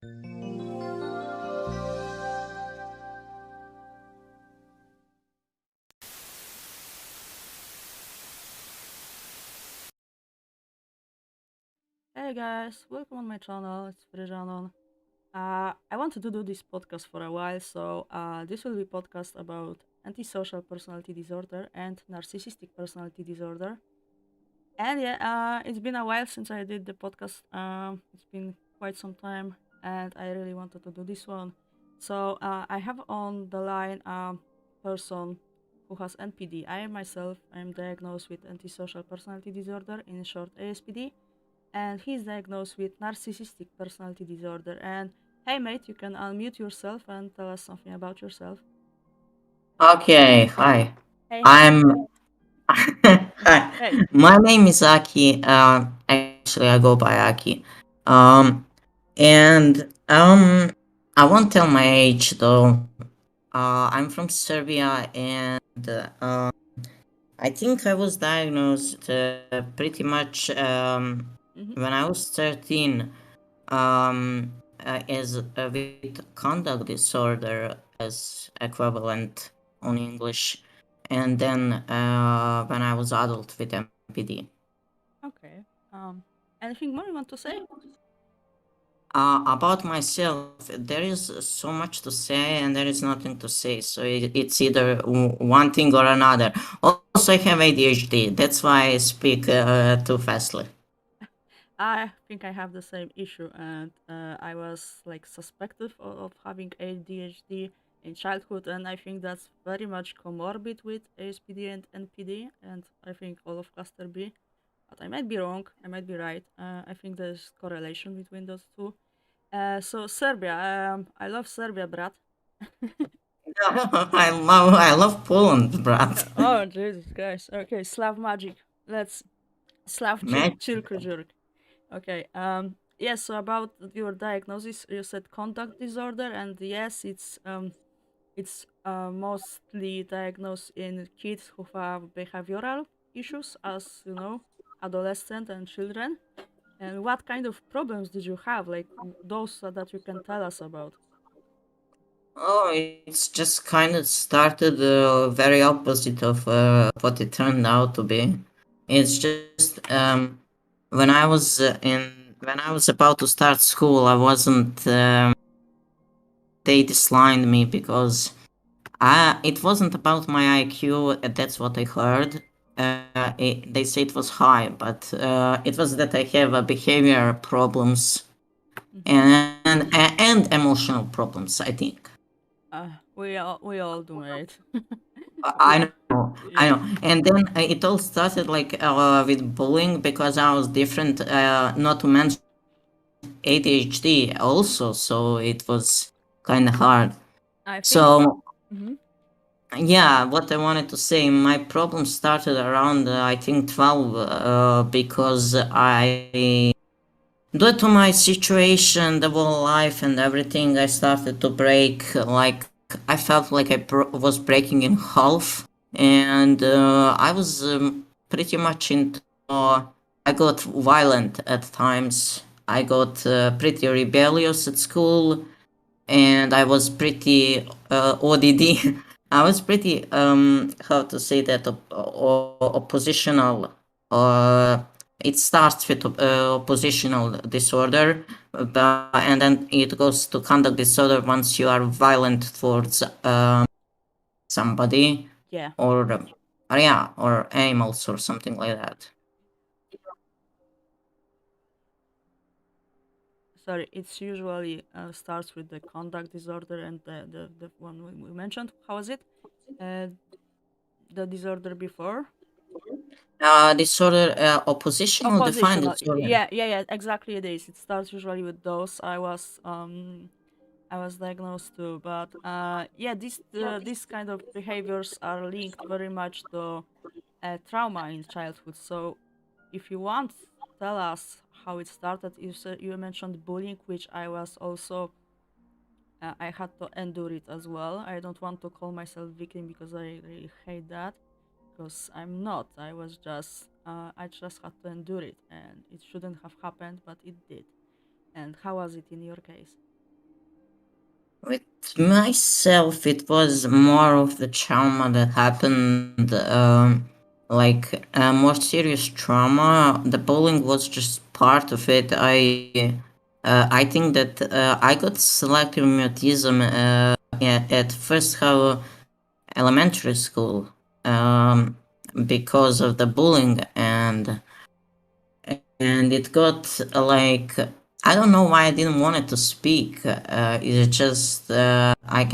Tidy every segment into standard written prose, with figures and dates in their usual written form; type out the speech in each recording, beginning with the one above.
Hey guys, welcome on my channel. It's Frijanon. I wanted to do this podcast for a while, so this will be podcast about antisocial personality disorder and narcissistic personality disorder. And yeah, it's been a while since I did the podcast. It's been quite some time, and I really wanted to do this one. So I have on the line a person who has NPD. I myself am diagnosed with antisocial personality disorder, in short ASPD, and he's diagnosed with narcissistic personality disorder. And hey, mate, you can unmute yourself and tell us something about yourself. Okay, hi. Hey, hi. I'm hi. Hey. My name is Aki. Actually, I go by Aki. Um, and I won't tell my age though. I'm from Serbia, and I think I was diagnosed pretty much Mm-hmm. when I was 13. Um, as with conduct disorder as equivalent on English, and then when I was adult with MPD. Okay. Anything more you want to say? About myself, there is so much to say and there is nothing to say. So it's either one thing or another. Also, I have ADHD. That's why I speak too fastly. I think I have the same issue, and I was like suspected of having ADHD in childhood, and I think that's very much comorbid with ASPD and NPD, and I think all of cluster B. But I might be wrong. I might be right. I think there's correlation between those two. So Serbia, I love Serbia, brat. I love Poland, brat. Oh Jesus Christ! Okay, Slav magic. Let's Slav Match. Chilko jerk. Okay. Yes. So about your diagnosis, you said conduct disorder, and yes, it's mostly diagnosed in kids who have behavioral issues, as you know, adolescent and children. And what kind of problems did you have, like those that you can tell us about? Oh, it's just kind of started very opposite of what it turned out to be. It's just when I was when I was about to start school, I wasn't. They dislined me because it wasn't about my IQ. That's what I heard. They say it was high, but it was that I have behavior problems Mm-hmm. and emotional problems, I think. We all do it. I know, I Yeah. know. And then it all started like with bullying because I was different. Not to mention ADHD also, so it was kind of hard. I think. So Mm-hmm. yeah, what I wanted to say, my problem started around I think 12 because due to my situation, the whole life and everything, I started to break. Like I felt like I was breaking in half, and I was pretty much into. I got violent at times. I got pretty rebellious at school, and I was pretty ODD. I was pretty how to say that oppositional. Uh, it starts with oppositional disorder, and then it goes to conduct disorder once you are violent towards somebody Yeah. or yeah, or animals or something like that. Sorry, it's usually starts with the conduct disorder and the one we mentioned. How was it? Uh, the disorder before? Disorder, oppositional defined Oppositional. disorder. Yeah, exactly it is. It starts usually with those. I was diagnosed too, but yeah, these kind of behaviors are linked very much to trauma in childhood. So, if you want, tell us how it started. You mentioned bullying, which I was also. I had to endure it as well. I don't want to call myself victim because I really hate that. Because I'm not. I just had to endure it, and it shouldn't have happened, but it did. And how was it in your case? With myself, it was more of the trauma that happened, like a more serious trauma. The bullying was just part of it. I think that I got selective mutism at first how elementary school, um, because of the bullying, and it got like I don't know why I didn't want it to speak. It's just I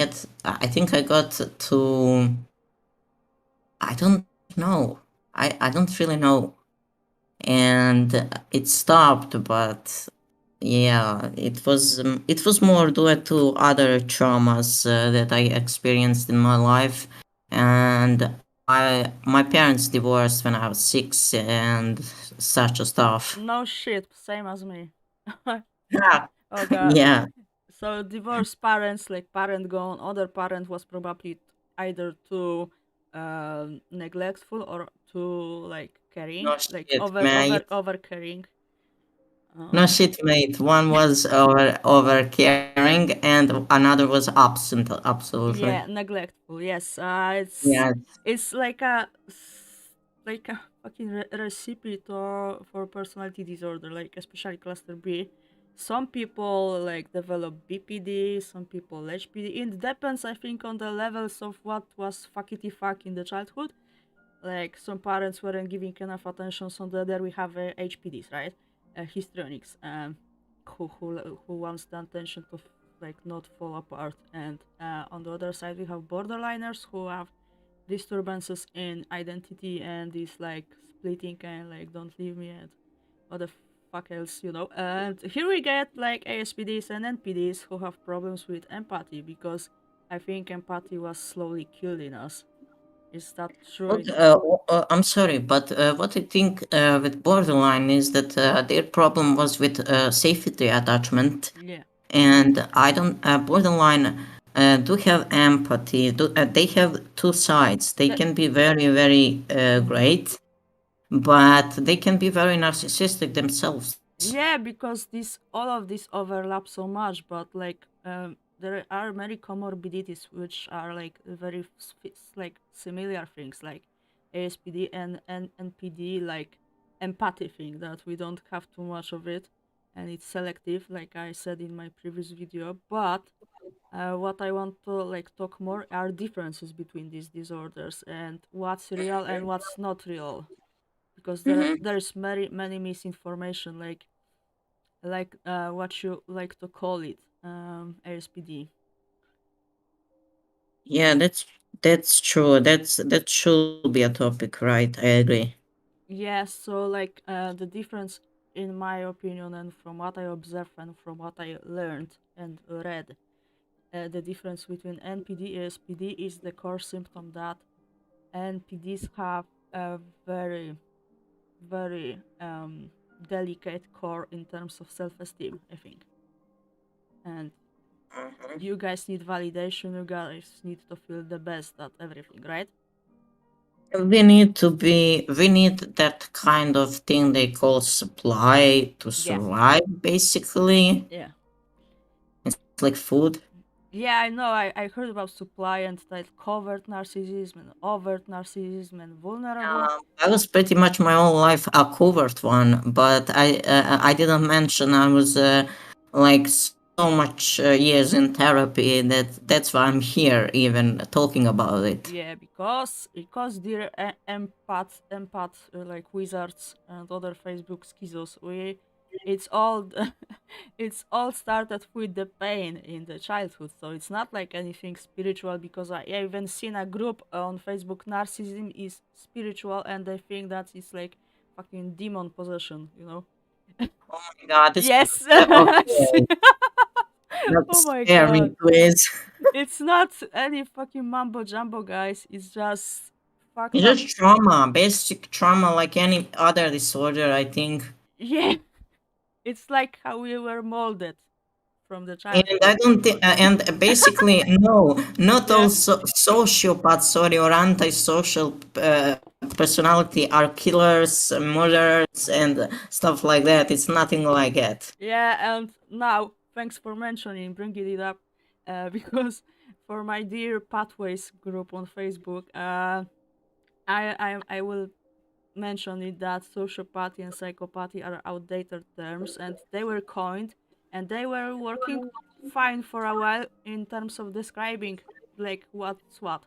think I got to I don't know. I don't really know, and it stopped. But yeah, it was more due to other traumas that I experienced in my life, and my parents divorced when I was 6 and such a stuff. No shit, same as me. Yeah. Oh god. Yeah, So divorced parents, like parent gone, other parent was probably either too neglectful or too like caring, no like shit, mate. over caring. No Um, shit, mate. One was over caring, and another was absent. Absolutely. yeah, neglectful. Yes, Yeah. it's like a fucking recipe for personality disorder, like especially cluster B. Some people like develop BPD, some people HPD. It depends, I think, on the levels of what was fuckity fuck in the childhood. Like some parents weren't giving enough attention, so there we have HPDs, right? Histrionics, who wants the attention to like not fall apart, and on the other side we have borderliners who have disturbances in identity and this like splitting and like don't leave me and what the fuck else, you know. And here we get like ASPDs and NPDs who have problems with empathy because I think empathy was slowly killed in us. Is that true? I'm sorry, but what I think with borderline is that their problem was with safety attachment, Yeah. and I don't. Borderline do have empathy. They have two sides. They That can be very, very mhm. great, but they can be very narcissistic themselves. Yeah, because this all of this overlap so much, but like there are many comorbidities which are like very like similar things like ASPD and NPD, like empathy thing that we don't have too much of it, and it's selective, like I said in my previous video. But what I want to like talk more are differences between these disorders and what's real and what's not real, because there's many misinformation like what you like to call it, ASPD. Yeah, that's true. That should be a topic, right? I agree. Yeah, so like the difference in my opinion and from what I observed and from what I learned and read, the difference between NPD and ASPD is the core symptom that NPDs have a very delicate core in terms of self-esteem, I think. And Mhm. you guys need validation, you guys need to feel the best at everything, right? We need that kind of thing they call supply to Yeah, survive, basically. yeah. It's like food. Yeah, I know. I heard about supply and like covert narcissism and overt narcissism and vulnerable. I was pretty much my whole life a covert one, but I didn't mention I was like so much years in therapy that that's why I'm here even talking about it. Yeah, because dear like wizards and other Facebook schizos, it's all it's all started with the pain in the childhood. So it's not like anything spiritual because I even seen a group on Facebook. Narcissism is spiritual, and they think that it's like fucking demon possession. You know? Oh my god, this Yes. okay. Oh That's my god. scary, please. It's not any fucking mambo jumbo, guys. It's just fucked It's up. just trauma, basic trauma, like any other disorder, I think. Yeah, it's like how we were molded from the And childhood. I don't think, and basically, no, not all Yeah, sociopaths, sorry, or antisocial personality are killers, murderers, and stuff like that. It's nothing like that. yeah, and now thanks for mentioning, bringing it up. because for my dear Pathways group on Facebook, I will mention it that sociopathy and psychopathy are outdated terms, and they were coined, and they were working fine for a while in terms of describing like what's what.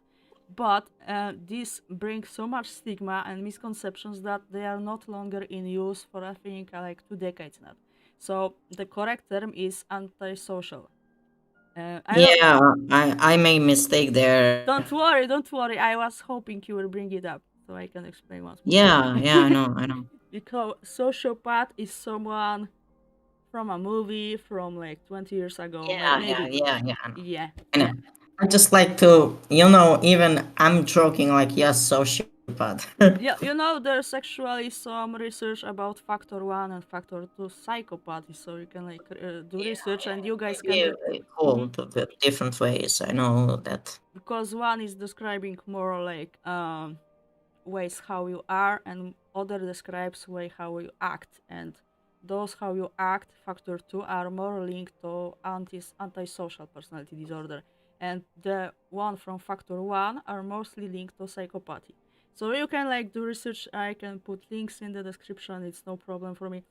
But this brings so much stigma and misconceptions that they are not longer in use for I think like 2 decades now. So the correct term is antisocial. I don't. Yeah, I made mistake there. Don't worry, don't worry. I was hoping you will bring it up so I can explain once more. Yeah, I know. Because sociopath is someone from a movie from like 20 years ago, maybe. Yeah, I know. Yeah, I know. yeah. I just like to, even I'm joking, like, yes, sociopath. Yeah, there's actually some research about factor 1 and factor 2 psychopathy, so you can like do research and you guys can Maybe do. Mhm. called the different ways. I know that. Because one is describing more like ways how you are, and other describes way how you act, and those how you act factor 2 are more linked to antisocial personality disorder, and the one from factor 1 are mostly linked to psychopathy. So you can like do research. I can put links in the description, it's no problem for me.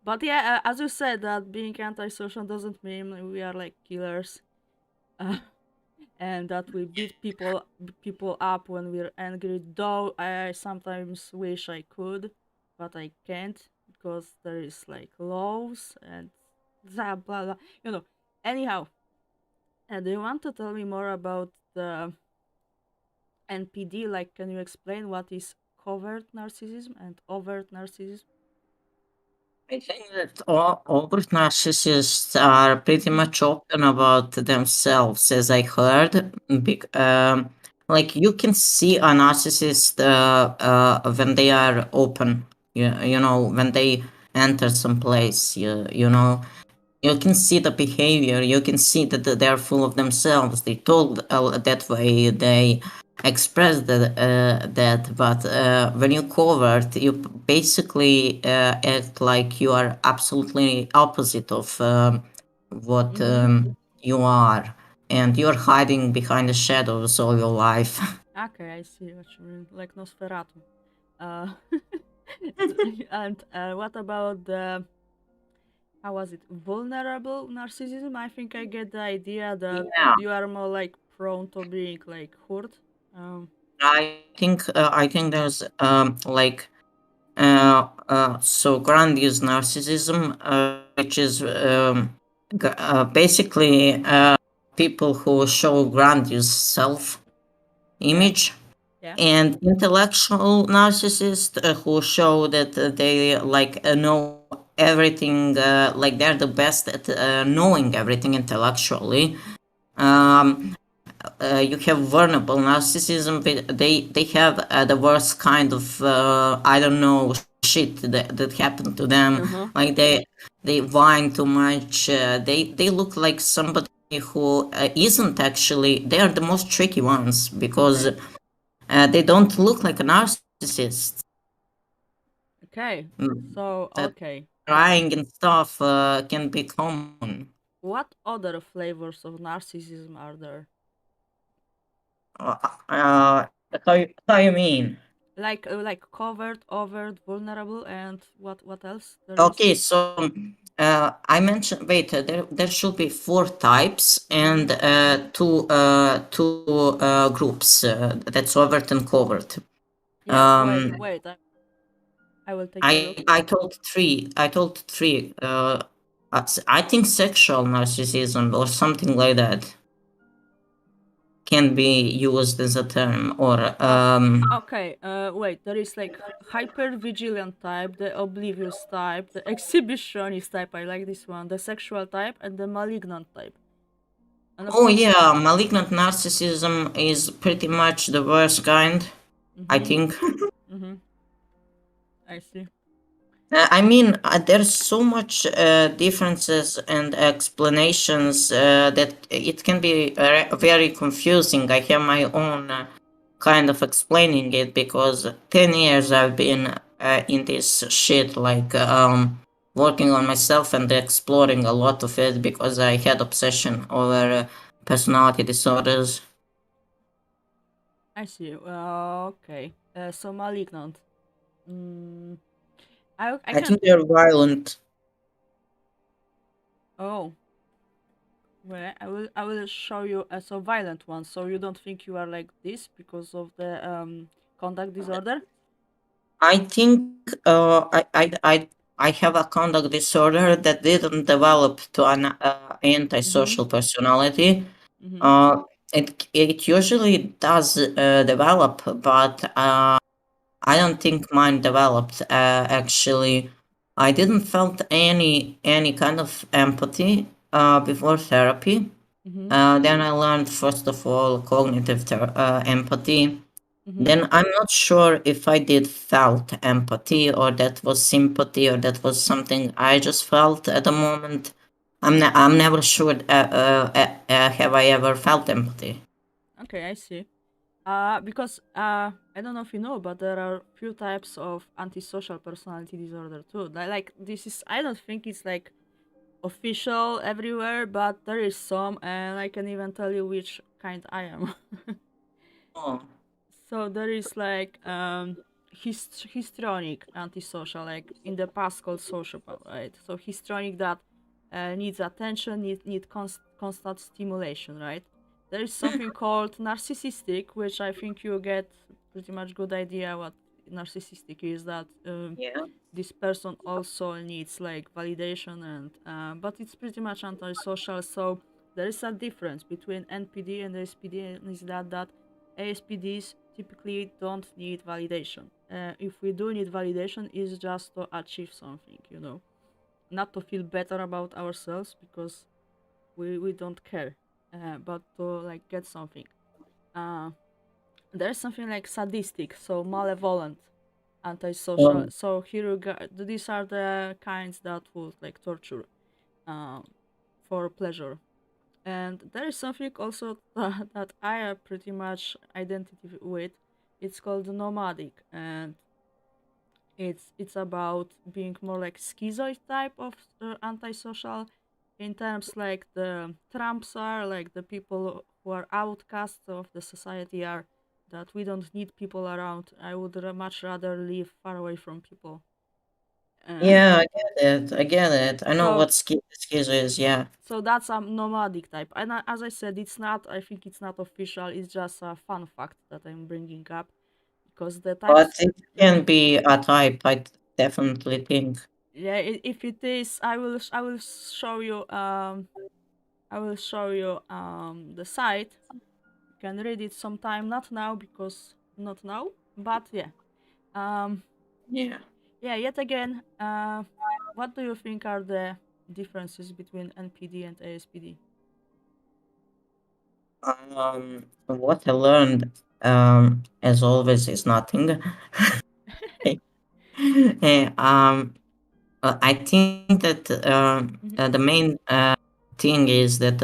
But yeah, as you said, that being antisocial doesn't mean we are like killers. uh, and that we beat people up when we're angry. Though I sometimes wish I could, but I can't because there is like laws and blah blah blah. Anyhow, do you want to tell me more about the NPD? Like, can you explain what is covert narcissism and overt narcissism? I think that all good narcissists are pretty Mm-hmm. much open about themselves, as I heard. Like you can see a narcissist when they are open. When they enter some place. You can see the behavior. You can see that they're full of themselves. They told that way. They express that. But when you covert, you basically act like you are absolutely opposite of what Mm-hmm. you are, and you're hiding behind the shadows all your life. Okay, I see what you mean. Like Nosferatu. Uh, and what about the how was it, vulnerable narcissism? I think I get the idea that Yeah, you are more like prone to being like hurt. I think there's like so grandiose narcissism, which is basically people who show grandiose self Yeah, image, yeah. and intellectual narcissists who show that they like know everything, like they're the best at knowing everything intellectually. Um, you have vulnerable narcissism. They have the worst kind of I don't know shit that happened to them. Uh huh. Like they whine too much. They look like somebody who isn't actually. They are the most tricky ones because Okay. they don't look like a narcissist. Okay. Mm, So That okay. crying and stuff can be common. What other flavors of narcissism are there? Uh, uh, how you mean? Like covert, overt, vulnerable, and what else there is? Okay, so I mentioned. Wait, there should be four types Mm-hmm. and two groups. That's overt and covert. Yeah. Wait. Um, Wait. I will take a I look. I told three. I told three. I think sexual narcissism or something like that can be used as a term. Or Oh, okay. Wait. There is like hyper vigilant type, the oblivious type, the exhibitionist type. I like this one. The sexual type and the malignant type. And of oh course. yeah, malignant narcissism is pretty much the worst kind. I Mhm. think. Mhm. I see. I mean, there's so much differences and explanations that it can be very confusing. I have my own kind of explaining it because 10 years I've been in this shit, like working on myself and exploring a lot of it because I had obsession over personality disorders. I see. Okay. So malignant. Mm, I I can. think they're violent. Oh, well, I will show you a so violent one. So you don't think you are like this because of the conduct disorder? I think I have a conduct disorder that didn't develop to an Mm-hmm. antisocial personality. Mm-hmm. Uh, it usually does develop, but I don't think mine developed. Actually, I didn't felt any kind of empathy before therapy. Mm-hmm. Then I learned first of all cognitive empathy. Mm-hmm. Then I'm not sure if I did felt empathy or that was sympathy or that was something I just felt at the moment. I'm never sure. Have I ever felt empathy? Okay, I see. Because I don't know if you know, but there are few types of antisocial personality disorder too. Like this is, I don't think it's like official everywhere, but there is some, and I can even tell you which kind I am. Oh, So there is like histrionic antisocial, like in the past called sociopath, right? So histrionic that needs attention, need constant stimulation, right? There is something called narcissistic, which I think you get pretty much good idea what narcissistic is. That yeah. this person also needs like validation, and but it's pretty much antisocial. So there is a difference between NPD and ASPD, and is that ASPDs typically don't need validation. If we do need validation, it's just to achieve something, not to feel better about ourselves because we don't care, but to like get something. Uh, there's something like sadistic, so malevolent, antisocial. Oh, So here you go. These are the kinds that would like torture, um, for pleasure. And there is something also that I have pretty much identity with. It's called nomadic, and it's about being more like schizoid type of antisocial, in terms like the Trumps are, like the people who are outcasts of the society are, that we don't need people around. I would much rather live far away from people. Uh, yeah, I get it. I get it. I know so what schizo is. Yeah, so that's a nomadic type, and as I said, it's not. I think it's not official. It's just a fun fact that I'm bringing up because the but types. it can Mhm. be a type. Definitely think. Yeah, if it is, I will show you. I will show you the site. You can read it sometime. Not now because not now. But yeah. Um. Yeah. Yeah. Yet again. What do you think are the differences between NPD and ASPD? What I learned, as always, is nothing. Eh, I think that Mm-hmm. the main thing is that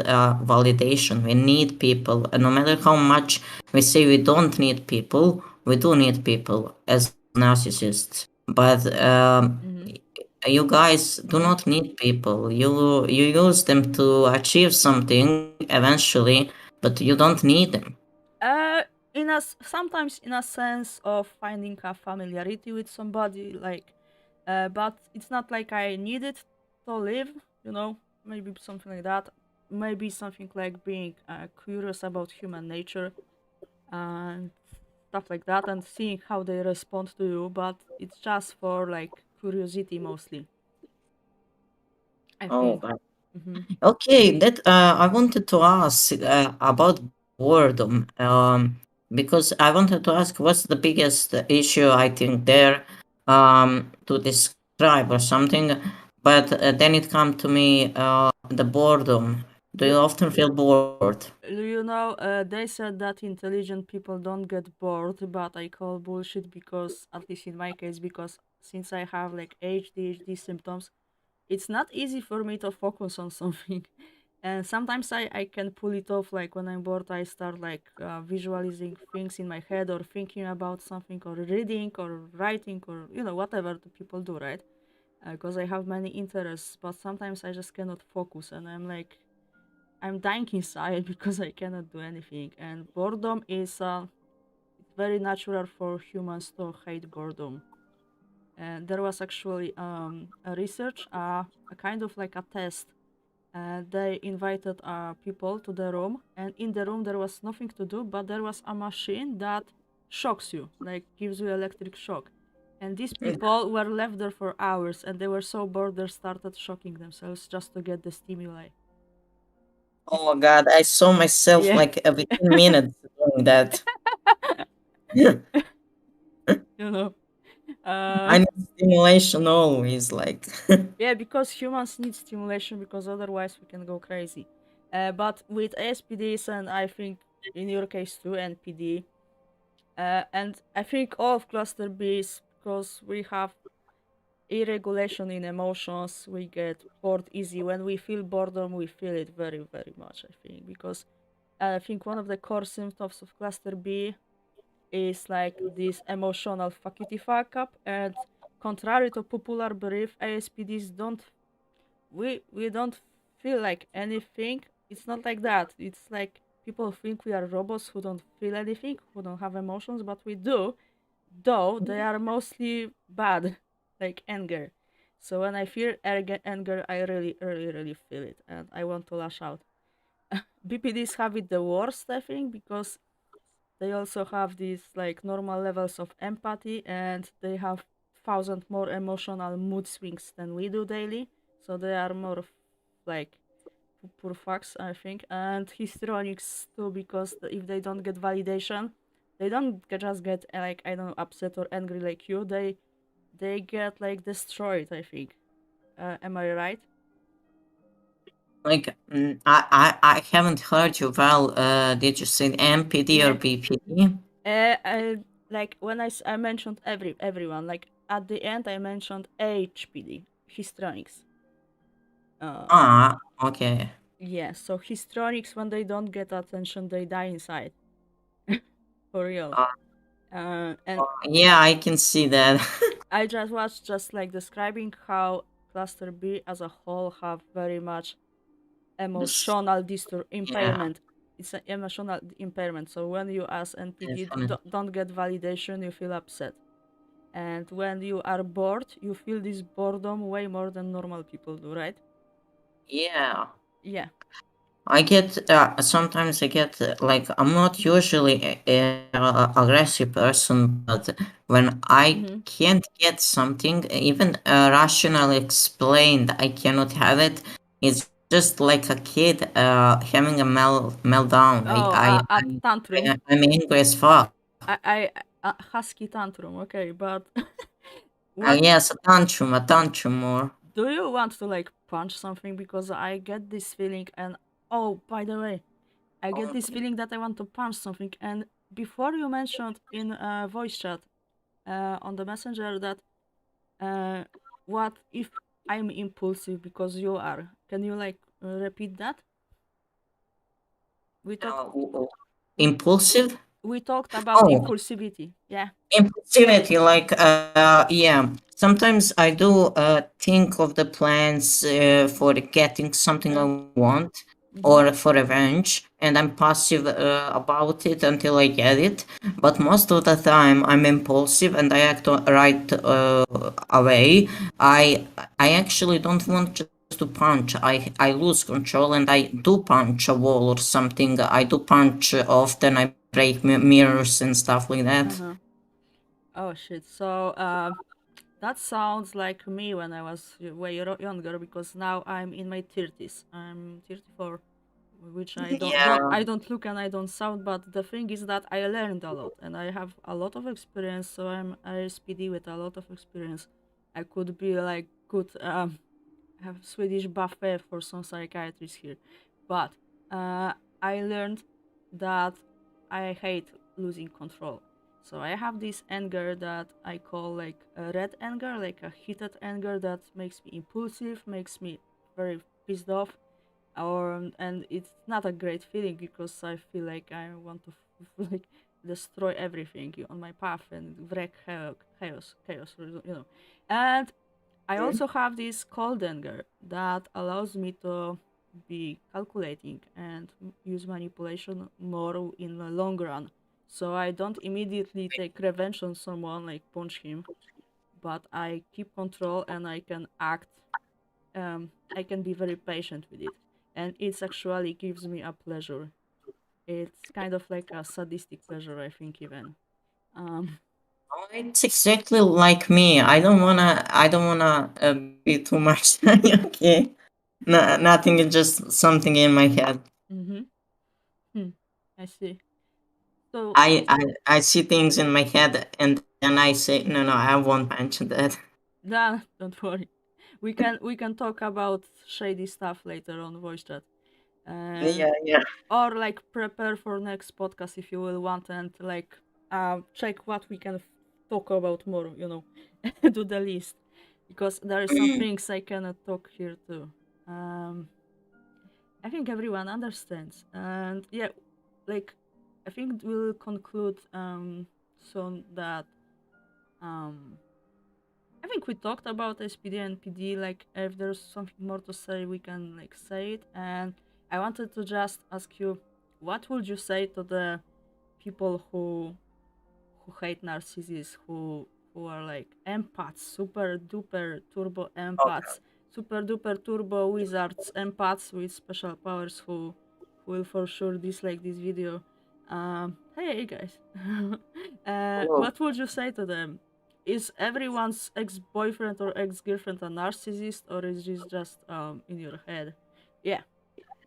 validation. We need people. No matter how much we say we don't need people, we do need people as narcissists. But Mm-hmm. you guys do Mm-hmm. not need people. You use them to achieve something eventually, but you don't need them. Uh, sometimes in a sense of finding a familiarity with somebody, like, but it's not like I need it to live. Maybe something like that. Maybe something like being curious about human nature and stuff like that, and seeing how they respond to you. But it's just for like curiosity mostly, I Oh, think. Mm-hmm. okay, that I wanted to ask about boredom, because I wanted to ask what's the biggest issue I think there to describe or something, but then it come to me the boredom. Do you You, often feel bored? they said that intelligent people don't get bored, but I call bullshit because, at least in my case, because since I have like ADHD symptoms, it's not easy for me to focus on something. And sometimes I can pull it off, like when I'm bored, I start like visualizing things in my head, or thinking about something, or reading, or writing, or whatever the people do, right? Because I have many interests, but sometimes I just cannot focus, and I'm like, I'm dying inside because I cannot do anything. And boredom is very natural for humans to hate boredom. And there was actually a research, a kind of like a test. They invited people to the room, and in the room there was nothing to do, but there was a machine that shocks you, like gives you electric shock. And these people were left there for hours, and they were so bored they started shocking themselves just to get the stimuli. Oh my god, I saw myself Yeah. like every 10 minutes doing that. You know. I Uh, need stimulation always, like. yeah, because humans need stimulation because otherwise we can go crazy. But with ASPDs and I think in your case too NPD, and I think all of cluster Bs because we have irregulation in emotions, we get bored easy. When we feel boredom, we feel it very very much. I think because I think one of the core symptoms of cluster B is like this emotional fuckity fuck up, and contrary to popular belief, ASPDs don't we don't feel like anything. It's not like that. It's like people think we are robots who don't feel anything, who don't have emotions, but we do. Though they are mostly bad, like anger. So when I feel anger, I really, really, really feel it, and I want to lash out. BPDs have it the worst, I think, because they also have these like normal levels of empathy, and they have thousand more emotional mood swings than we do daily. So they are more like poor fucks, I think. And histrionics too, because if they don't get validation, they don't just get like I don't know upset or angry like you. They get like destroyed. I think. Am I right? Like, I haven't heard you well. Did you say MPD or Yeah. BPD? Like when I mentioned everyone, like at the end I mentioned HPD, histrionics. Uh, Ah, okay. yeah. So histrionics, when they don't get attention, they die inside. For real. Uh, And yeah, I can see that. I just was just like describing how cluster B as a whole have very much This, emotional yeah, impairment. It's an emotional impairment. So when you as NPD definitely. don't get validation, you feel upset. And when you are bored, you feel this boredom way more than normal people do, right? Yeah. Yeah. I get sometimes I get like I'm not usually a aggressive person, but when I Mm-hmm. can't get something, even rationally explained, I cannot have it. It's just like a kid having a meltdown. Oh, a tantrum. I'm angry as fuck. I a husky tantrum. Okay, but what Yes, a tantrum more. do you want to like punch something? Because I get this feeling, and oh, by the way, I get this feeling that I want to punch something. And before you mentioned in a voice chat on the messenger that uh, what if I'm impulsive because you are? Can you like repeat that? We talked we Impulsive. we talked about Oh, impulsivity. Yeah. impulsivity, like, yeah. Sometimes I do think of the plans for getting something Uh, I want mm-hmm. or for revenge, and I'm passive about it until I get it. But most of the time, I'm impulsive and I act right away. I I actually don't want just to punch. I lose control and I do punch a wall or something. I do punch often. I break mirrors and stuff like that. Uh-huh. Oh shit. So that sounds like me when I was way younger because now I'm in my 30s. I'm 34, which I Yeah. I don't look and I don't sound, but the thing is that I learned a lot and I have a lot of experience, so I'm a SPD with a lot of experience. I could be like good have Swedish buffet for some psychiatrists here. But I learned that I hate losing control. So I have this anger that I call like a red anger, like a heated anger that makes me impulsive, makes me very pissed off, or and it's not a great feeling because I feel like I want to like destroy everything on my path and wreak chaos, you know. And I also have this cold anger that allows me to. be calculating and use manipulation more in the long run. So I don't immediately take revenge on someone, like punch him, but I keep control and I can act. I can be very patient with it, and it actually gives me a pleasure. It's kind of like a sadistic pleasure, I think, even. Um, Oh, it's exactly like me. I don't wanna be too much. Okay. No, nothing. It's just something in my head. mm-hmm. Hmm. I see. So I see things in my head, and then I say, no, no, I won't mention that. nah, don't worry. We can talk about shady stuff later on voice chat, and Yeah, yeah. or like prepare for next podcast if you will want, and like check what we can talk about more. Do the list, because there is some things I cannot talk here too. Um, I think everyone understands, and yeah, like I think we'll conclude soon that um I think we talked about SPD and PD. Like, if there's something more to say, we can like say it. And I wanted to just ask you, what would you say to the people who hate narcissists, who are like empaths, super duper turbo empaths, super duper turbo wizards, empaths with special powers who will for sure dislike this video. Hey guys, Oh, what would you say to them? Is everyone's ex-boyfriend or ex-girlfriend a narcissist, or is this just in your head? Yeah,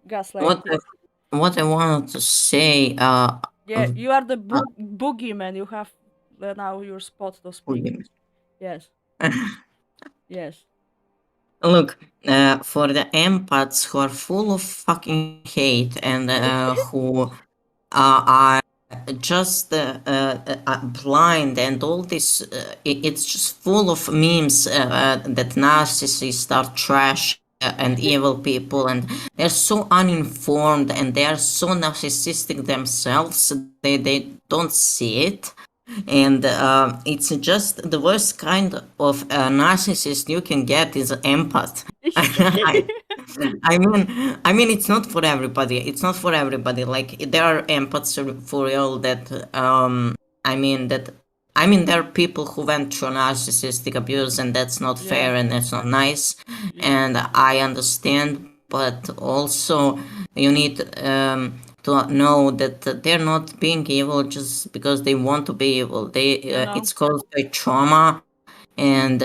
gaslight what it. what I wanted to say, Yeah, you are the boogeyman. You have now your spot to speak. Yes, yes. look, for the empaths who are full of fucking hate and who are just blind and all this, it's just full of memes that narcissists are trash and evil people, and they're so uninformed and they are so narcissistic themselves, they don't see it. And it's just the worst kind of narcissist you can get is an empath. I, I mean, it's not for everybody. It's not for everybody. Like there are empaths for real that I mean that there are people who went through narcissistic abuse, and that's not Yeah, fair and that's not nice. yeah. And I understand, but also you need to know that they're not being evil just because they want to be evil. You know? It's caused by trauma, and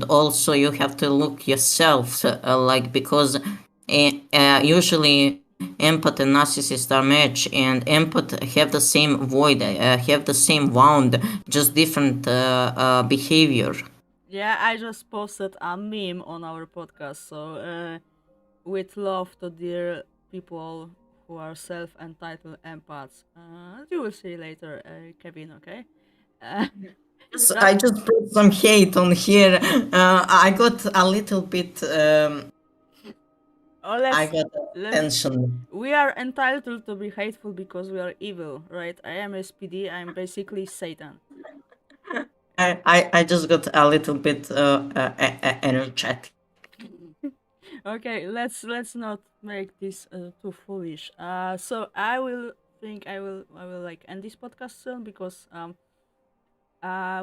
also you have to look yourself, like, because usually empath and narcissist are match, and empath have the same void, have the same wound, just different behavior. Yeah, I just posted a meme on our podcast. So, with love to dear people who are self-entitled empaths. You will see later, Kevin. Okay. Uh, I that just put some hate on here. I got a little bit. oh, I let's got let's. attention. We are entitled to be hateful because we are evil, right? I am SPD. I'm basically Satan. I just got a little bit energetic. Okay, let's not make this too foolish. So I will think I will like end this podcast soon, because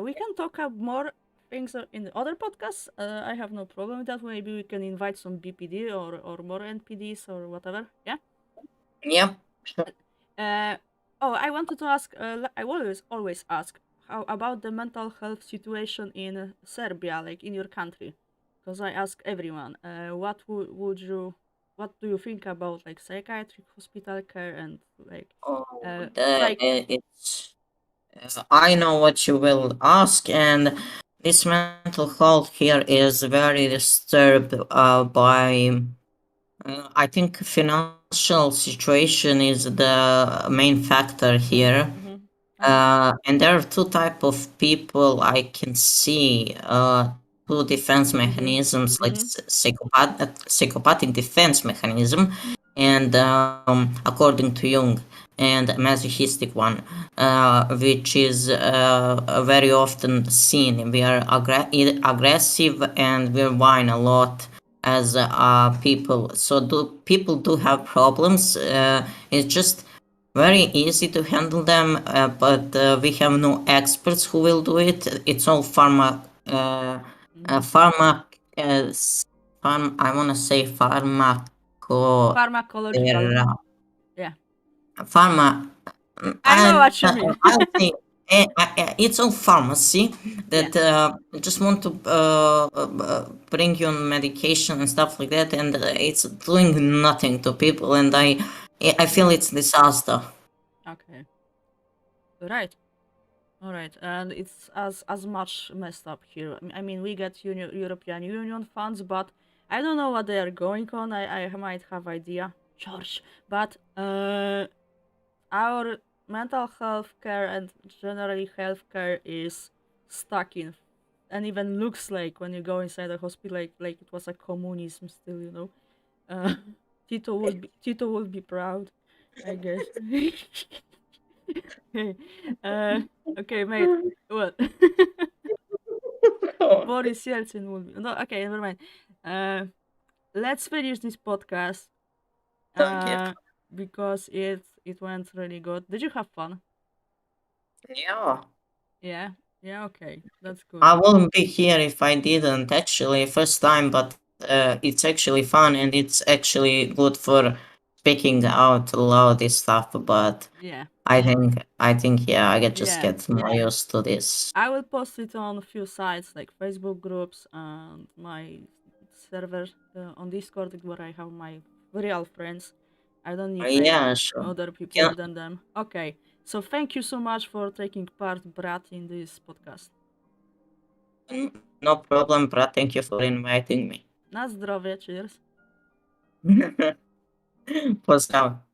we can talk about more things in the other podcasts. I have no problem with that. Maybe we can invite some BPD or more NPDs or whatever. Yeah. Yeah, sure. Uh, oh, I wanted to ask. I always ask how about the mental health situation in Serbia, like in your country, because I ask everyone. What do you think about like psychiatric hospital care and like Oh, psych? it's. I know what you will ask, and this mental health here is very disturbed by. I think financial situation is the main factor here. Mm-hmm. Uh-huh. And there are two type of people I can see. Two defense Mm-hmm. mechanisms, like Mm-hmm. psychopathic defense mechanism, and according to Jung, and masochistic one, which is very often seen. We are aggressive and we whine a lot. as people. So people do have problems. It's just very easy to handle them, but we have no experts who will do it. It's all Mm-hmm. pharma, I want to say pharmaco, Pharmacological. Yeah. pharma. I know And what you mean. I think it's all pharmacy Yeah. that just want to bring you on medication and stuff like that, and it's doing nothing to people, and I feel Mm-hmm. it's disaster. Okay. Right. All right. And it's as much messed up here. I mean, we get European Union funds, but I don't know what they are going on. I might have idea, George, but our mental health care and generally healthcare is stuck in, and even looks like when you go inside a hospital like it was a communism still, you know. uh, Tito would be proud, I guess. Okay. Okay, mate, what? Boris Yeltsin would be, no, okay, never mind. uh let's finish this podcast, Okay. uh because it went really good. Did you have fun? Yeah. Yeah. Yeah, okay, that's good. I wouldn't be here if I didn't, actually, first time, but it's actually fun and it's actually good for speaking out loud this stuff, but Yeah. I think yeah, I get just Yeah. get more used to this. I will post it on a few sites like Facebook groups and my server on Discord where I have my real friends. I don't need like Yeah, sure. other people Yeah, than them. Okay, so thank you so much for taking part, Brad, in this podcast. no problem, but thank you for inviting me. Na zdrowie, cheers. Pozdrow.